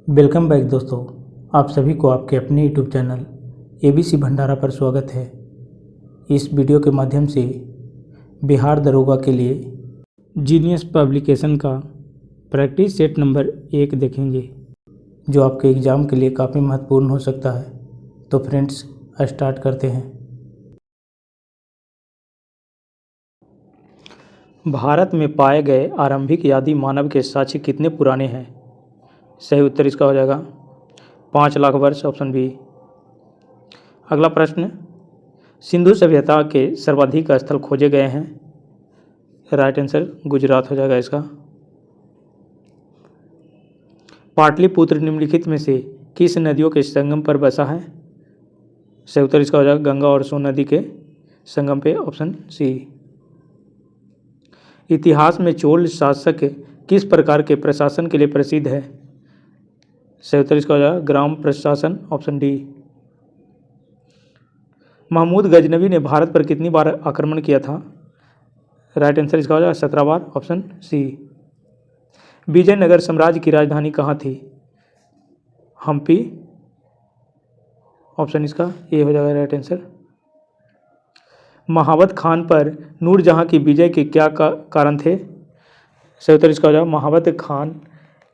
Welcome back दोस्तों। आप सभी को आपके अपने यूट्यूब चैनल एबीसी भंडारा पर स्वागत है। इस वीडियो के माध्यम से बिहार दरोगा के लिए जीनियस पब्लिकेशन का प्रैक्टिस सेट नंबर 1 देखेंगे, जो आपके एग्ज़ाम के लिए काफ़ी महत्वपूर्ण हो सकता है। तो फ्रेंड्स, स्टार्ट करते हैं। भारत में पाए गए आरंभिक आदि मानव के साक्ष्य कितने पुराने हैं? सही उत्तर इसका हो जाएगा 5 लाख वर्ष, ऑप्शन बी। अगला प्रश्न, सिंधु सभ्यता के सर्वाधिक स्थल खोजे गए हैं? राइट आंसर गुजरात हो जाएगा इसका। पाटलिपुत्र निम्नलिखित में से किस नदियों के संगम पर बसा है? सही उत्तर इसका हो जाएगा गंगा और सोन नदी के संगम पे, ऑप्शन सी। इतिहास में चोल शासक किस प्रकार के प्रशासन के लिए प्रसिद्ध है? सही उत्तर इसका हो जाएगा ग्राम प्रशासन, ऑप्शन डी। महमूद गजनवी ने भारत पर कितनी बार आक्रमण किया था? राइट आंसर इसका हो जाएगा 17 बार, ऑप्शन सी। विजयनगर साम्राज्य की राजधानी कहाँ थी? हम्पी, ऑप्शन इसका ए हो जाएगा राइट आंसर। महावत खान पर नूरजहां की विजय के क्या कारण थे? सही उत्तर इसका हो जाएगा महावत खान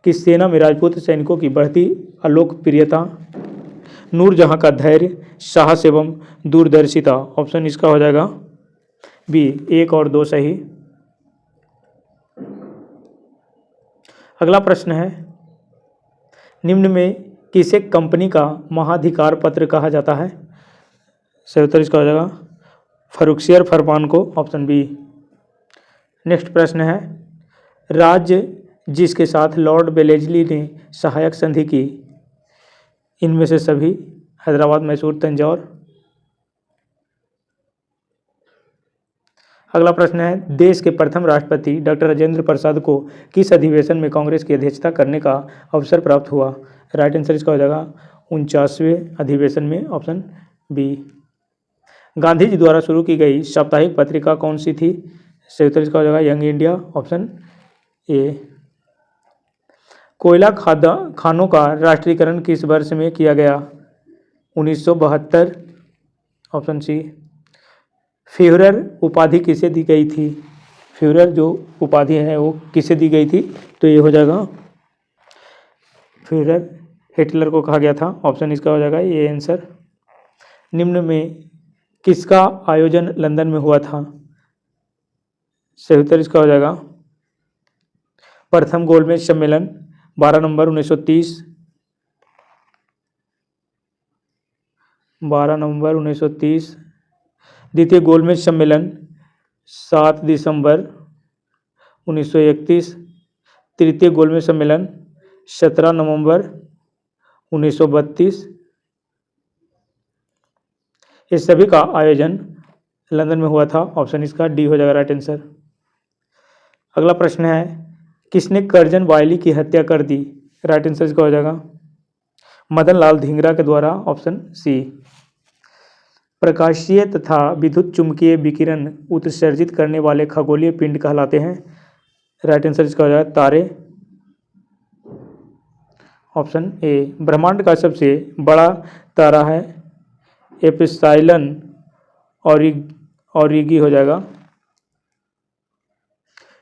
की सेना में राजपूत सैनिकों की बढ़ती अलोकप्रियता, नूरजहां का धैर्य, साहस एवं दूरदर्शिता, ऑप्शन इसका हो जाएगा बी, 1 और 2 सही। अगला प्रश्न है, निम्न में किसे कंपनी का महाधिकार पत्र कहा जाता है? सही उत्तर इसका हो जाएगा फर्रुखसियर फरमान को, ऑप्शन बी। नेक्स्ट प्रश्न है, राज्य जिसके साथ लॉर्ड वेलेस्ली ने सहायक संधि की, इनमें से सभी? हैदराबाद, मैसूर, तंजौर। अगला प्रश्न है, देश के प्रथम राष्ट्रपति डॉक्टर राजेंद्र प्रसाद को किस अधिवेशन में कांग्रेस की अध्यक्षता करने का अवसर प्राप्त हुआ? राइट आंसर इसका हो जाएगा 49वें अधिवेशन में, ऑप्शन बी। गांधी जी द्वारा शुरू की गई साप्ताहिक पत्रिका कौन सी थी? सही उत्तर इसका हो जाएगा यंग इंडिया, ऑप्शन ए। कोयला खानों का राष्ट्रीयकरण किस वर्ष में किया गया? 1972, ऑप्शन सी। फ्यूहरर उपाधि किसे दी गई थी? फ्यूहरर जो उपाधि है वो किसे दी गई थी? तो ये हो जाएगा फ्यूहरर हिटलर को कहा गया था, ऑप्शन इसका हो जाएगा ये आंसर। निम्न में किसका आयोजन लंदन में हुआ था? सही उत्तर इसका हो जाएगा प्रथम गोलमेज सम्मेलन 12 नवंबर 1930, 12 नवंबर 1930। द्वितीय गोलमेज सम्मेलन 7 दिसंबर 1931। तृतीय गोलमेज सम्मेलन 17 नवंबर 1932। इस सभी का आयोजन लंदन में हुआ था, ऑप्शन इसका डी हो जाएगा राइट आंसर। अगला प्रश्न है, किसने करजन वायली की हत्या कर दी? राइट आंसर इसका हो जाएगा मदन लाल धिंगरा के द्वारा, ऑप्शन सी। प्रकाशीय तथा विद्युत चुंबकीय विकिरण उत्सर्जित करने वाले खगोलीय पिंड कहलाते हैं? राइट आंसर इसका हो जाएगा तारे, ऑप्शन ए। ब्रह्मांड का सबसे बड़ा तारा है एप्सिलॉन ऑरिगी हो जाएगा।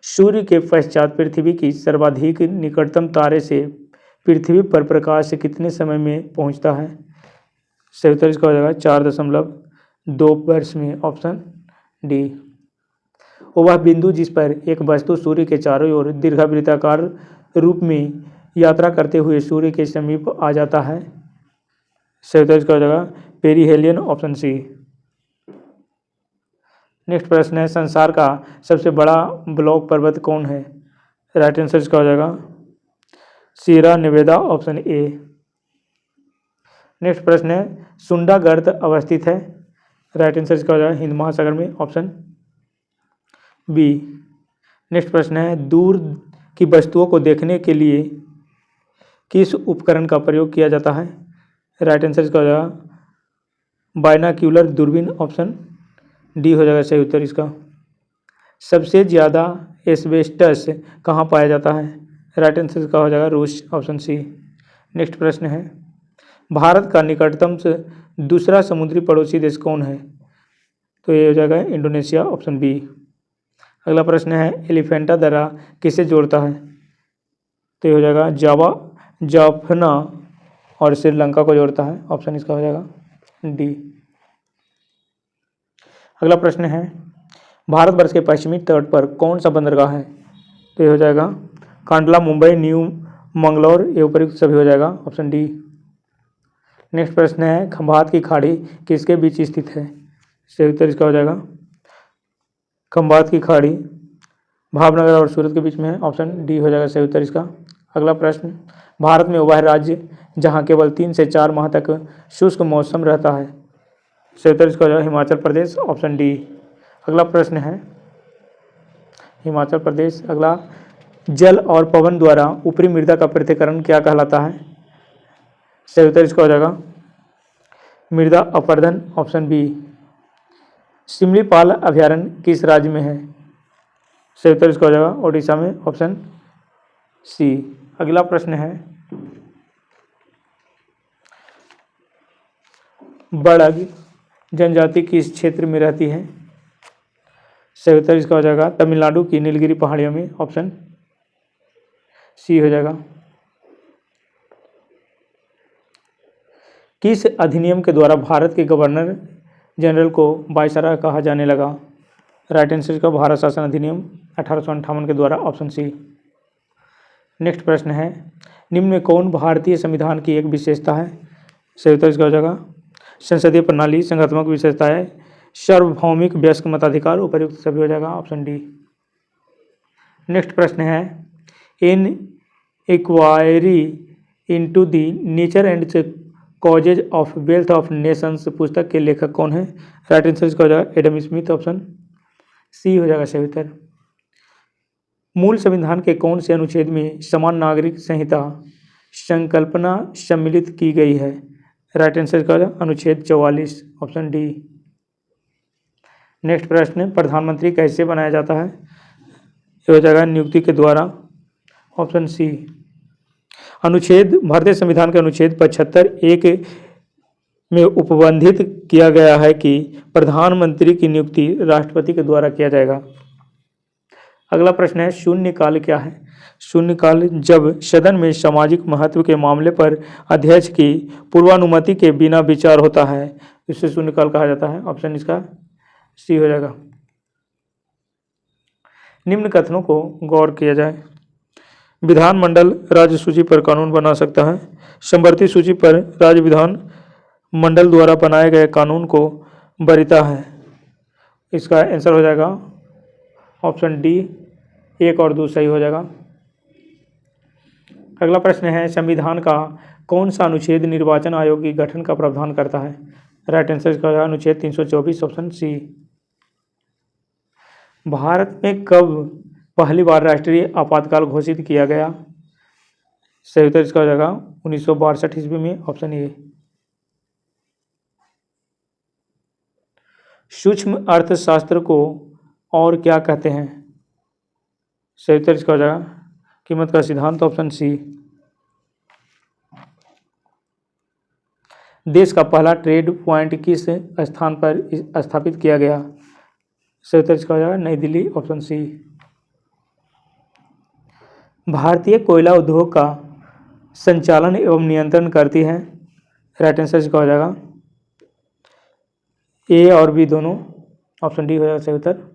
सूर्य के पश्चात पृथ्वी की सर्वाधिक निकटतम तारे से पृथ्वी पर प्रकाश कितने समय में पहुंचता है? सही उत्तर इसका हो जाएगा 4.2 वर्ष में, ऑप्शन डी। वह बिंदु जिस पर एक वस्तु सूर्य के चारों ओर दीर्घवृत्ताकार रूप में यात्रा करते हुए सूर्य के समीप आ जाता है? सही उत्तर इसका हो जाएगा पेरिहेलियन, ऑप्शन सी। नेक्स्ट प्रश्न है, संसार का सबसे बड़ा ब्लॉक पर्वत कौन है? राइट आंसर इसका हो जाएगा सीरा नेवादा, ऑप्शन ए। नेक्स्ट प्रश्न है, सुंडा गर्त अवस्थित है? राइट आंसर इसका हो जाएगा हिंद महासागर में, ऑप्शन बी। नेक्स्ट प्रश्न है, दूर की वस्तुओं को देखने के लिए किस उपकरण का प्रयोग किया जाता है? राइट आंसर इसका हो जाएगा बाइनाक्यूलर दूरबीन, ऑप्शन डी हो जाएगा सही उत्तर इसका। सबसे ज़्यादा एस्बेस्टस कहाँ पाया जाता है? राइट आंसर इसका हो जाएगा रूस, ऑप्शन सी। नेक्स्ट प्रश्न है, भारत का निकटतम से दूसरा समुद्री पड़ोसी देश कौन है? तो ये हो जाएगा इंडोनेशिया, ऑप्शन बी। अगला प्रश्न है, एलिफेंटा दर्रा किसे जोड़ता है? तो ये हो जाएगा जाफना और श्रीलंका को जोड़ता है, ऑप्शन इसका हो जाएगा डी। अगला प्रश्न है, भारतवर्ष के पश्चिमी तट पर कौन सा बंदरगाह है? तो ये हो जाएगा कांडला, मुंबई, न्यू मंगलौर, ये उपयुक्त सभी हो जाएगा, ऑप्शन डी। नेक्स्ट प्रश्न है, खंभात की खाड़ी किसके बीच स्थित है? सही उत्तर इसका हो जाएगा खंभात की खाड़ी भावनगर और सूरत के बीच में है, ऑप्शन डी हो जाएगा सही उत्तर इसका। अगला प्रश्न, भारत में वह राज्य जहां केवल 3 से 4 माह तक शुष्क मौसम रहता है? सही उत्तर इसका हो जाएगा हिमाचल प्रदेश, ऑप्शन डी। अगला प्रश्न है, हिमाचल प्रदेश। अगला, जल और पवन द्वारा ऊपरी मृदा का पृथक्करण क्या कहलाता है? सही उत्तर इसका हो जाएगा मृदा अपरदन, ऑप्शन बी। सिमलीपाल अभयारण्य किस राज्य में है? सही उत्तर इसका हो जाएगा ओडिशा में, ऑप्शन सी। अगला प्रश्न है, बड़ग जनजाति किस क्षेत्र में रहती है? सही उत्तर इसका हो जाएगा तमिलनाडु की नीलगिरी पहाड़ियों में, ऑप्शन सी हो जाएगा। किस अधिनियम के द्वारा भारत के गवर्नर जनरल को वायसराय कहा जाने लगा? राइट आंसर का भारत शासन अधिनियम 1858 के द्वारा, ऑप्शन सी। नेक्स्ट प्रश्न है, निम्न में कौन भारतीय संविधान की एक विशेषता है? सही उत्तर इसका हो जाएगा संसदीय प्रणाली, संघात्मक विशेषताएं, सार्वभौमिक वयस्क मताधिकार, उपयुक्त सभी हो जाएगा, ऑप्शन डी। नेक्स्ट प्रश्न है, in inquiry into the nature and causes of wealth of nations पुस्तक के लेखक कौन है? राइट आंसर इसका हो जाएगा एडम स्मिथ, ऑप्शन सी हो जाएगा सही उत्तर। मूल संविधान के कौन से अनुच्छेद में समान नागरिक संहिता संकल्पना सम्मिलित की गई है? राइट आंसर इसका अनुच्छेद 44, ऑप्शन डी। नेक्स्ट प्रश्न, प्रधानमंत्री कैसे बनाया जाता है? ये हो जाएगा नियुक्ति के द्वारा, ऑप्शन सी। अनुच्छेद, भारतीय संविधान के अनुच्छेद 75(1) में उपबंधित किया गया है कि प्रधानमंत्री की नियुक्ति राष्ट्रपति के द्वारा किया जाएगा। अगला प्रश्न है, शून्यकाल क्या है? शून्यकाल जब सदन में सामाजिक महत्व के मामले पर अध्यक्ष की पूर्वानुमति के बिना विचार होता है, इसे शून्यकाल कहा जाता है, ऑप्शन इसका सी हो जाएगा। निम्न कथनों को गौर किया जाए, विधानमंडल राज्य सूची पर कानून बना सकता है, समवर्ती सूची पर राज्य विधान मंडल द्वारा बनाए गए कानून को वरीयता है, इसका आंसर हो जाएगा ऑप्शन डी, 1 और 2 सही हो जाएगा। अगला प्रश्न है, संविधान का कौन सा अनुच्छेद निर्वाचन आयोग के गठन का प्रावधान करता है? राइट आंसर इसका हो जाएगा अनुच्छेद 324, ऑप्शन सी। भारत में कब पहली बार राष्ट्रीय आपातकाल घोषित किया गया? सही उत्तर इसका हो जाएगा 1962 ईस्वी में, ऑप्शन ए। सूक्ष्म अर्थशास्त्र को और क्या कहते हैं? सही उत्तर इसका हो जाएगा कीमत का सिद्धांत, ऑप्शन सी। देश का पहला ट्रेड पॉइंट किस स्थान पर स्थापित किया गया? सही उत्तर इसका हो जाएगा नई दिल्ली, ऑप्शन सी। भारतीय कोयला उद्योग का संचालन एवं नियंत्रण करती है? राइट आंसर इसका हो जाएगा ए और बी दोनों, ऑप्शन डी हो जाएगा सही उत्तर।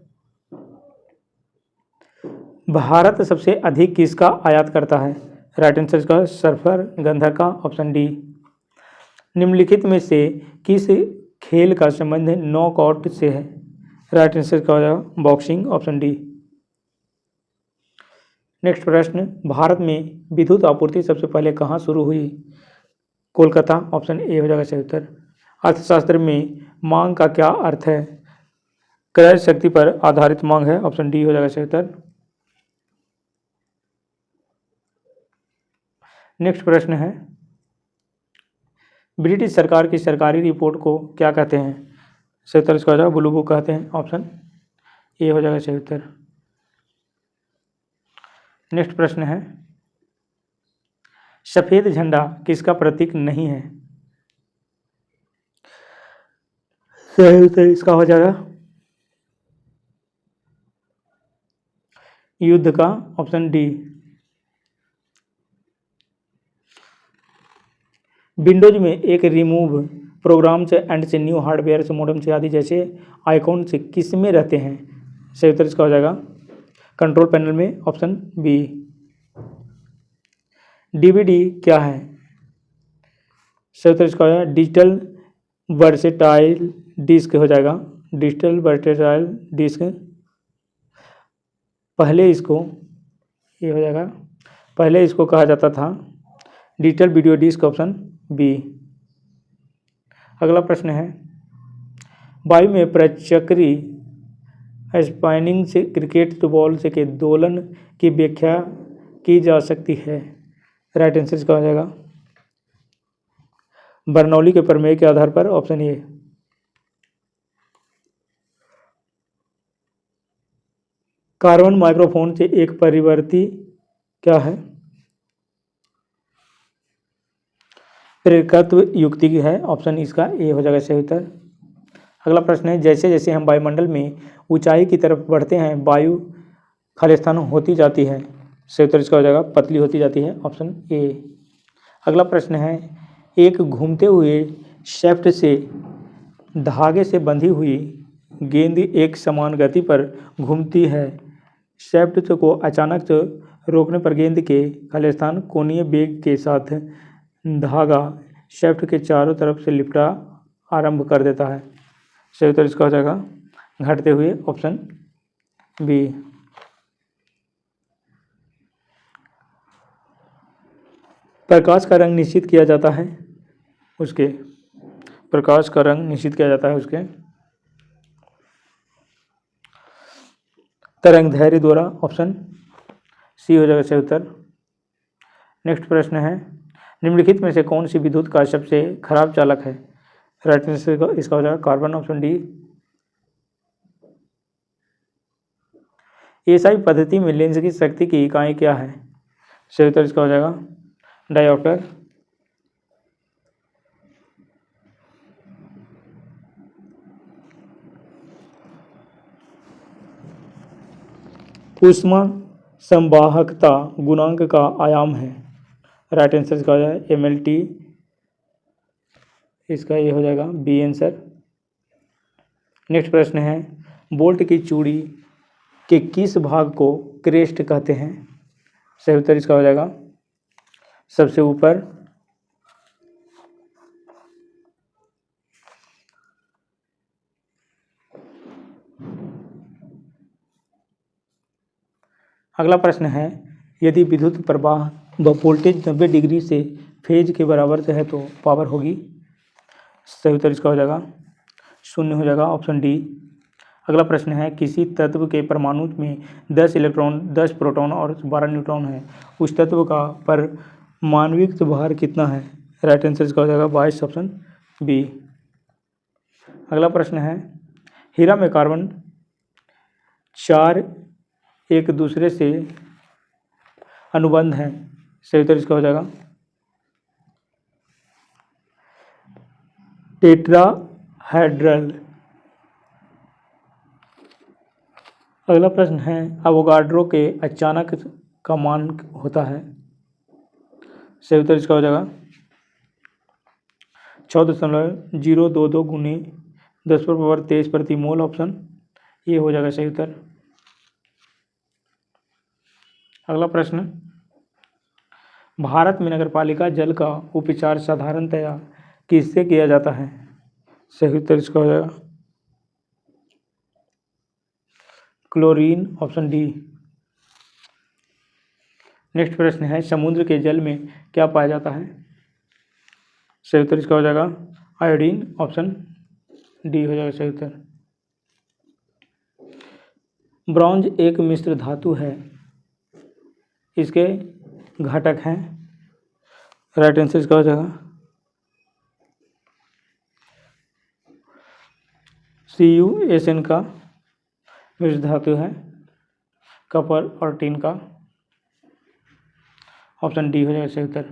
भारत सबसे अधिक किसका आयात करता है? राइट आंसर इसका सल्फर गंधक का, ऑप्शन डी। निम्नलिखित में से किस खेल का संबंध नॉकआउट से है? राइट आंसर का हो जाएगा बॉक्सिंग, ऑप्शन डी। नेक्स्ट प्रश्न, भारत में विद्युत आपूर्ति सबसे पहले कहाँ शुरू हुई? कोलकाता, ऑप्शन ए हो जाएगा सही उत्तर। अर्थशास्त्र में मांग का क्या अर्थ है? क्रय शक्ति पर आधारित मांग है, ऑप्शन डी हो जाएगा सही उत्तर। नेक्स्ट प्रश्न है, ब्रिटिश सरकार की सरकारी रिपोर्ट को क्या कहते हैं? सही उत्तर इसका हो जाएगा ब्लू बुक कहते हैं, ऑप्शन ए हो जाएगा सही उत्तर। नेक्स्ट प्रश्न है, सफेद झंडा किसका प्रतीक नहीं है? सही उत्तर इसका हो जाएगा युद्ध का, ऑप्शन डी। विंडोज में एक रिमूव प्रोग्राम से एंड से न्यू हार्डवेयर से मॉडर्न से आदि जैसे आइकॉन से किस में रहते हैं? सही उत्तर इसका हो जाएगा कंट्रोल पैनल में, ऑप्शन बी। डीवीडी क्या है? सही उत्तर इसका हो जाएगा डिजिटल वर्सेटाइल डिस्क हो जाएगा, डिजिटल वर्सेटाइल डिस्क। पहले इसको ये हो जाएगा, पहले इसको कहा जाता था digital video disc, option B. अगला प्रश्न है वायु में प्रचक्री स्पाइनिंग से क्रिकेट बॉल से के दोलन की व्याख्या की जा सकती है? राइट आंसर इसका हो जाएगा बर्नौली के प्रमेय के आधार पर, ऑप्शन ए। कार्बन माइक्रोफोन से एक परिवर्ती क्या है? प्रेरकत्व युक्ति है, ऑप्शन इसका ए हो जाएगा सही उत्तर। अगला प्रश्न है जैसे जैसे हम वायुमंडल में ऊंचाई की तरफ बढ़ते हैं वायु खालिस्तान होती जाती है? सही उत्तर इसका हो जाएगा पतली होती जाती है, ऑप्शन ए। अगला प्रश्न है एक घूमते हुए शैफ्ट से धागे से बंधी हुई गेंद एक समान गति पर घूमती है। शैफ्ट को अचानक से रोकने पर गेंद के खालिस्तान कोणीय वेग के साथ धागा शैफ्ट के चारों तरफ से लिपटा आरंभ कर देता है। सही उत्तर इसका हो जाएगा घटते हुए, ऑप्शन बी। प्रकाश का रंग निश्चित किया जाता है उसके, प्रकाश का रंग निश्चित किया जाता है उसके तरंगदैर्घ्य द्वारा, ऑप्शन सी हो जाएगा सही उत्तर। नेक्स्ट प्रश्न है निम्नलिखित में से कौन सी विद्युत का सबसे खराब चालक है? राइट आंसर इसका हो जाएगा कार्बन, ऑप्शन डी। एसआई पद्धति में लेंस की शक्ति की इकाई क्या है? सही उत्तर इसका हो जाएगा डायोप्टर। ऊष्मा संवाहकता गुणांक का आयाम है? राइट आंसर इसका हो जाएगा एमएलटी, इसका ये हो जाएगा बी आंसर। नेक्स्ट प्रश्न है बोल्ट की चूड़ी के किस भाग को क्रेस्ट कहते हैं? सही उत्तर इसका हो जाएगा सबसे ऊपर। अगला प्रश्न है यदि विद्युत प्रवाह व वोल्टेज 90 डिग्री से फेज के बराबर से है तो पावर होगी? सही उत्तर इसका हो जाएगा 0 हो जाएगा, ऑप्शन डी। अगला प्रश्न है किसी तत्व के परमाणु में 10 इलेक्ट्रॉन 10 प्रोटॉन और 12 न्यूट्रॉन है, उस तत्व का परमाणविक भार कितना है? राइट आंसर इसका हो जाएगा 22, ऑप्शन बी। अगला प्रश्न है हीरा में कार्बन 4 एक दूसरे से अनुबंध है? सही उत्तर इसका हो जाएगा टेट्राहेड्रल। अगला प्रश्न है अवोगाड्रो के अचानक का मान होता है? सही उत्तर इसका हो जाएगा 6.022 गुने 10⁻23 प्रति मोल, ऑप्शन ये हो जाएगा सही उत्तर। अगला प्रश्न भारत में नगरपालिका जल का उपचार साधारणतया किससे किया जाता है? सही उत्तर इसका हो जाएगा क्लोरीन, ऑप्शन डी। नेक्स्ट प्रश्न है समुद्र के जल में क्या पाया जाता है? सही उत्तर इसका हो जाएगा आयोडीन, ऑप्शन डी हो जाएगा सही उत्तर। ब्रॉन्ज एक मिश्र धातु है, इसके घटक हैं? राइट आंसर इसका हो जाएगा CuSN का मिश्र धातु है, कपर और टीन का, ऑप्शन डी हो जाएगा सही उत्तर।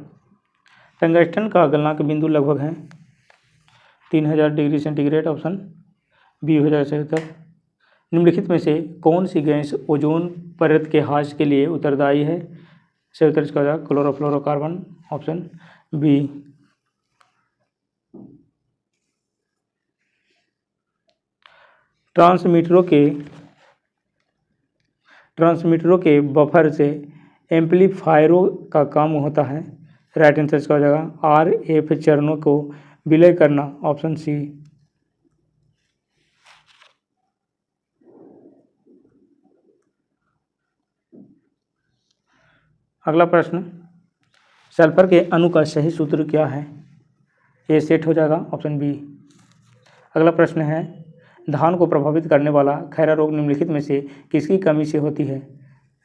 टंगस्टन का गलनांक बिंदु लगभग है 3000 डिग्री सेंटीग्रेड, ऑप्शन बी हो जाएगा सही उत्तर। निम्नलिखित में से कौन सी गैस ओजोन परत के ह्रास के लिए उत्तरदायी है? सही उत्तर इसका हो जाएगा क्लोरोफ्लोरोकार्बन, ऑप्शन बी। ट्रांसमीटरों के बफर से एम्पलीफायरों का काम होता है। राइट आंसर इसका हो जाएगा आर एफ चरणों को विलय करना, ऑप्शन सी। अगला प्रश्न, सल्फर के अणु का सही सूत्र क्या है? ये सेट हो जाएगा, ऑप्शन बी। अगला प्रश्न है, धान को प्रभावित करने वाला खैरा रोग निम्नलिखित में से किसकी कमी से होती है?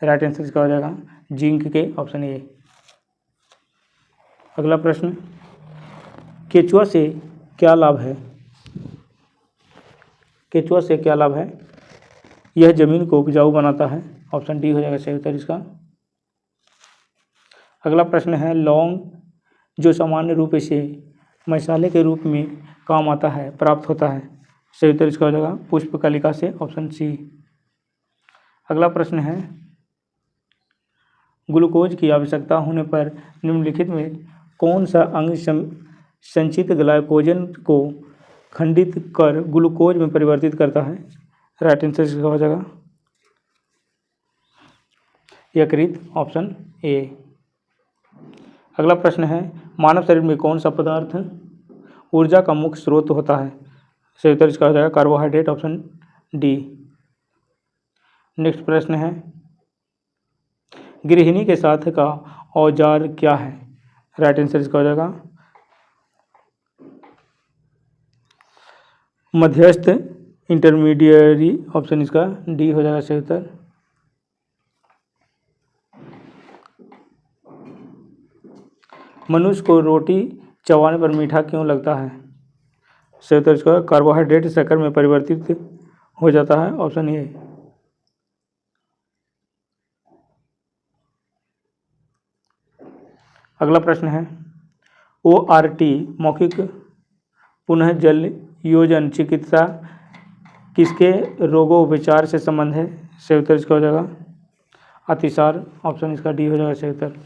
राइट आंसर इसका हो जाएगा जिंक के, ऑप्शन ए। अगला प्रश्न, केचुआ से क्या लाभ है? केचुआ से क्या लाभ है? यह जमीन को उपजाऊ बनाता है, ऑप्शन डी हो जाएगा सही उत्तर इसका। अगला प्रश्न है, लौंग जो सामान्य रूप से मसाले के रूप में काम आता है प्राप्त होता है। सही उत्तर इसका हो जाएगा पुष्पकलिका से, ऑप्शन सी। अगला प्रश्न है, ग्लूकोज की आवश्यकता होने पर निम्नलिखित में कौन सा अंग संचित ग्लाइकोजन को खंडित कर ग्लूकोज में परिवर्तित करता है? राइट आंसर इसका हो जाएगा यकृत, ऑप्शन ए। अगला प्रश्न है, मानव शरीर में कौन सा पदार्थ ऊर्जा का मुख्य स्रोत होता है? सही उत्तर इसका हो जाएगा कार्बोहाइड्रेट, ऑप्शन डी। नेक्स्ट प्रश्न है, गृहिणी के साथ का औजार क्या है? राइट आंसर इसका हो जाएगा मध्यस्थ, इंटरमीडिएरी, ऑप्शन इसका डी हो जाएगा सही उत्तर। मनुष्य को रोटी चबाने पर मीठा क्यों लगता है? सही उत्तर इसका कार्बोहाइड्रेट शक्कर में परिवर्तित हो जाता है, ऑप्शन ए। अगला प्रश्न है, ORT मौखिक पुनः जल योजन चिकित्सा किसके रोगोपचार से संबंध है? सही उत्तर इसका हो जाएगा अतिसार, ऑप्शन इसका डी हो जाएगा सही उत्तर।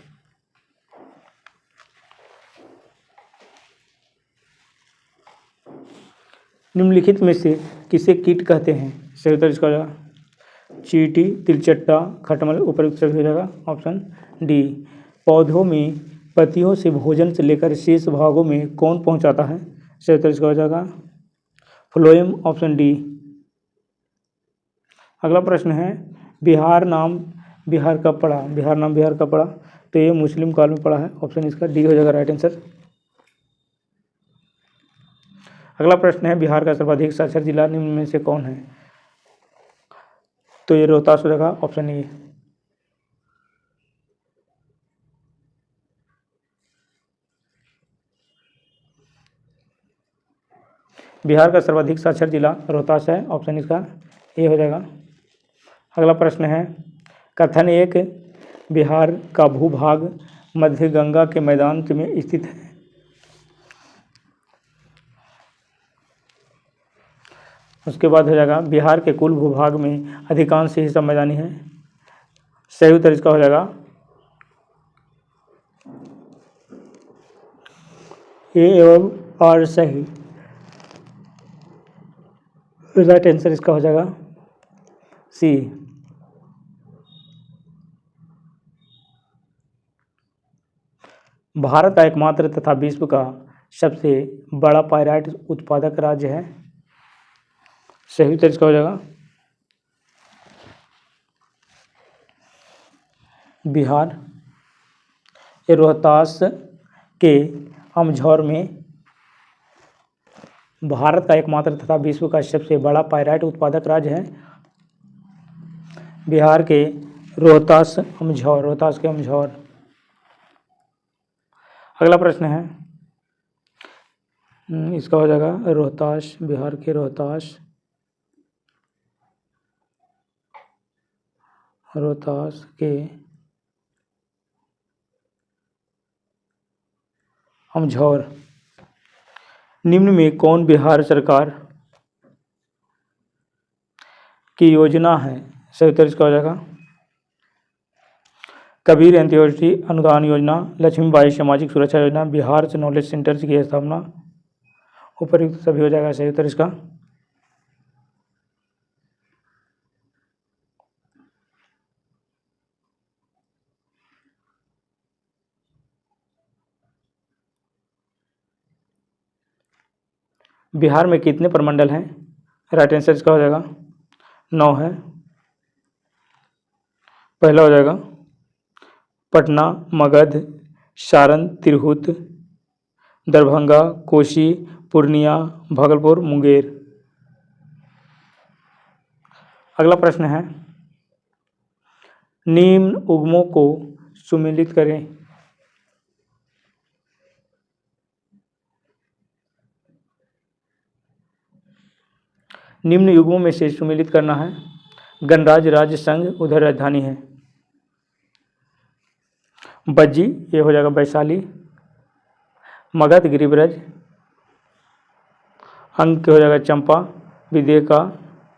निम्नलिखित में से किसे कीट कहते हैं? सही उत्तर इसका हो जाएगा चींटी, तिलचट्टा, खटमल, उपयुक्त सभी हो जाएगा, ऑप्शन डी। पौधों में पत्तियों से भोजन से लेकर शेष भागों में कौन पहुंचाता है? सही उत्तर इसका हो जाएगा फ्लोएम, ऑप्शन डी। अगला प्रश्न है, बिहार नाम बिहार कब पड़ा? बिहार नाम बिहार कब पड़ा? तो ये मुस्लिम काल में पड़ा है, ऑप्शन इसका डी हो जाएगा राइट आंसर। अगला प्रश्न है, बिहार का सर्वाधिक साक्षर जिला निम्न में से कौन है? तो ये रोहतास हो जाएगा, ऑप्शन ए। बिहार का सर्वाधिक साक्षर जिला रोहतास है, ऑप्शन इसका ए हो जाएगा। अगला प्रश्न है, कथन एक बिहार का भूभाग मध्य गंगा के मैदान में स्थित है। उसके बाद हो जाएगा बिहार के कुल भूभाग में अधिकांश हिस्सा मैदानी है। सही उत्तर इसका हो जाएगा ए एवं आर सही। राइट आंसर इसका हो जाएगा सी। भारत का एकमात्र तथा विश्व का सबसे बड़ा पायराइट उत्पादक राज्य है। सही उत्तर इसका हो जाएगा बिहार। ये रोहतास के अमझौर में भारत का एकमात्र तथा विश्व का सबसे बड़ा पायराइट उत्पादक राज्य है बिहार के रोहतास अमझौर, रोहतास के अमझौर। अगला प्रश्न है, इसका हो जाएगा रोहतास, बिहार के रोहतास, रोहतास के अमझौर। निम्न में कौन बिहार सरकार की योजना है? सही उत्तर इसका हो जाएगा कबीर अंत्योदय अनुदान योजना, लक्ष्मीबाई सामाजिक सुरक्षा योजना, बिहार से नॉलेज सेंटर की स्थापना। उपयुक्त सभी हो जाएगा सही उत्तर इसका। बिहार में कितने प्रमंडल हैं? राइट आंसर इसका हो जाएगा 9 है। पहला हो जाएगा पटना, मगध, सारण, तिरहुत, दरभंगा, कोसी, पूर्णिया, भागलपुर, मुंगेर। अगला प्रश्न है निम्न उगमों को सुमेलित करें। निम्न युग्मों में से सुमेलित करना है। गणराज्य राज्य संघ उधर राजधानी है। बज्जी ये हो जाएगा वैशाली, मगध गिरिब्रज, अंक हो जाएगा चंपा, विदेका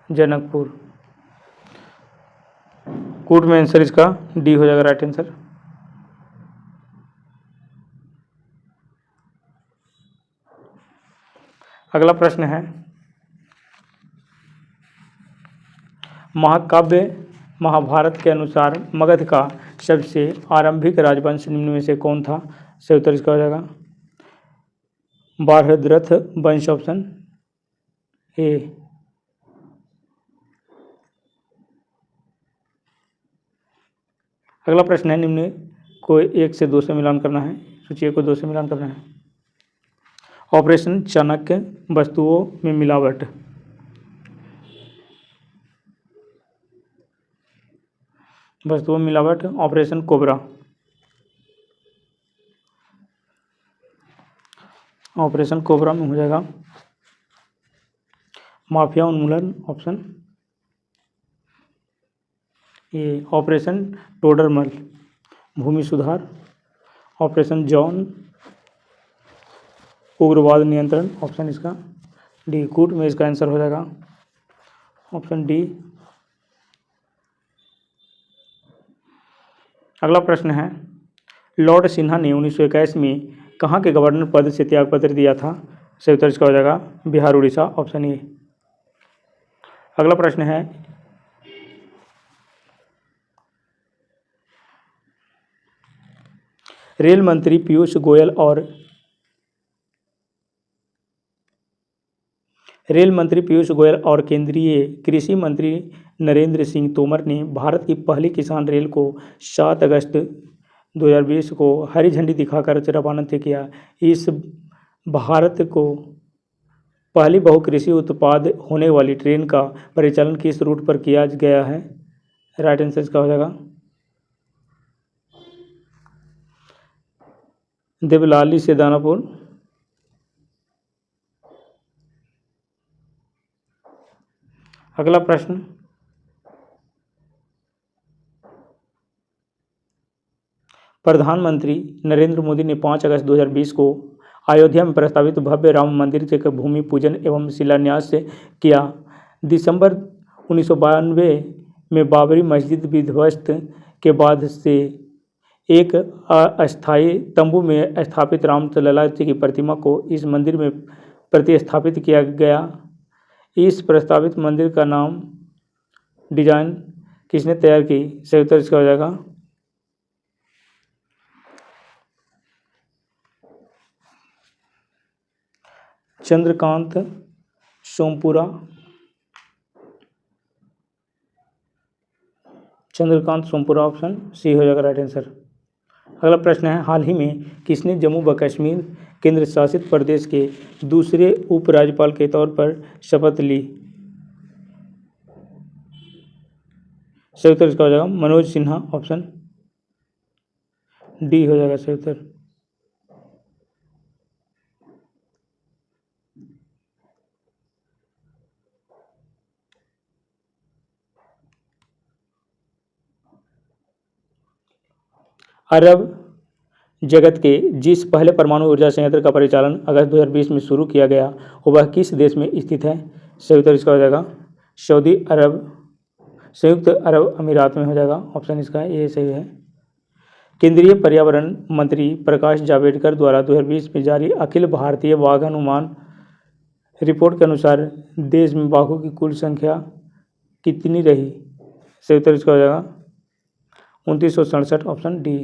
जनकपुर। कूट में आंसर इसका डी हो जाएगा राइट आंसर। अगला प्रश्न है महाकाव्य महाभारत के अनुसार मगध का सबसे आरंभिक राजवंश निम्न में से कौन था? सही उत्तर इसका हो जाएगा बृहद्रथ वंश, ऑप्शन ए। अगला प्रश्न है निम्न को 1 से 2 से मिलान करना है। सूची को 2 से मिलान करना है। ऑपरेशन चाणक्य, वस्तुओं में मिलावट। वस्तुओं में मिलावट, ऑपरेशन कोबरा। ऑपरेशन कोबरा में हो जाएगा माफिया उन्मूलन, ऑप्शन ए। ऑपरेशन टोडरमल, भूमि सुधार। ऑपरेशन जॉन, उग्रवाद नियंत्रण, ऑप्शन इसका डी। कूट में इसका आंसर हो जाएगा ऑप्शन डी। अगला प्रश्न है लॉर्ड सिन्हा ने 1921 में कहाँ के गवर्नर पद से त्यागपत्र दिया था? सही उत्तर इसका हो जाएगा बिहार उड़ीसा, ऑप्शन ए। अगला प्रश्न है रेल मंत्री पीयूष गोयल और केंद्रीय कृषि मंत्री नरेंद्र सिंह तोमर ने भारत की पहली किसान रेल को 7 अगस्त 2020 को हरी झंडी दिखाकर रवाना किया। इस भारत को पहली बहुकृषि उत्पाद होने वाली ट्रेन का परिचालन किस रूट पर किया गया है? राइट आंसर इसका हो जाएगा देवलाली से दानापुर। अगला प्रश्न प्रधानमंत्री नरेंद्र मोदी ने 5 अगस्त 2020 को अयोध्या में प्रस्तावित भव्य राम मंदिर के भूमि पूजन एवं शिलान्यास किया। दिसंबर 1992 में बाबरी मस्जिद विध्वस्त के बाद से एक अस्थायी तंबू में स्थापित रामलला जी की प्रतिमा को इस मंदिर में प्रतिस्थापित किया गया। इस प्रस्तावित मंदिर का नाम डिजाइन किसने तैयार की? सही उत्तर इसका हो जाएगा चंद्रकांत सोमपुरा। चंद्रकांत सोमपुरा, ऑप्शन सी हो जाएगा राइट आंसर। अगला प्रश्न है हाल ही में किसने जम्मू व कश्मीर केंद्र शासित प्रदेश के दूसरे उपराज्यपाल के तौर पर शपथ ली? सही उत्तर इसका हो जाएगा मनोज सिन्हा, ऑप्शन डी हो जाएगा सही उत्तर। अरब जगत के जिस पहले परमाणु ऊर्जा संयंत्र का परिचालन अगस्त 2020 में शुरू किया गया वह किस देश में स्थित है? सही उत्तर इसका हो जाएगा संयुक्त अरब अमीरात में हो जाएगा। ऑप्शन इसका ये सही है। केंद्रीय पर्यावरण मंत्री प्रकाश जावड़ेकर द्वारा 2020 में जारी अखिल भारतीय बाघ अनुमान रिपोर्ट के अनुसार देश में बाघों की कुल संख्या कितनी रही? सही उत्तर इसका हो जाएगा 2967। Option D.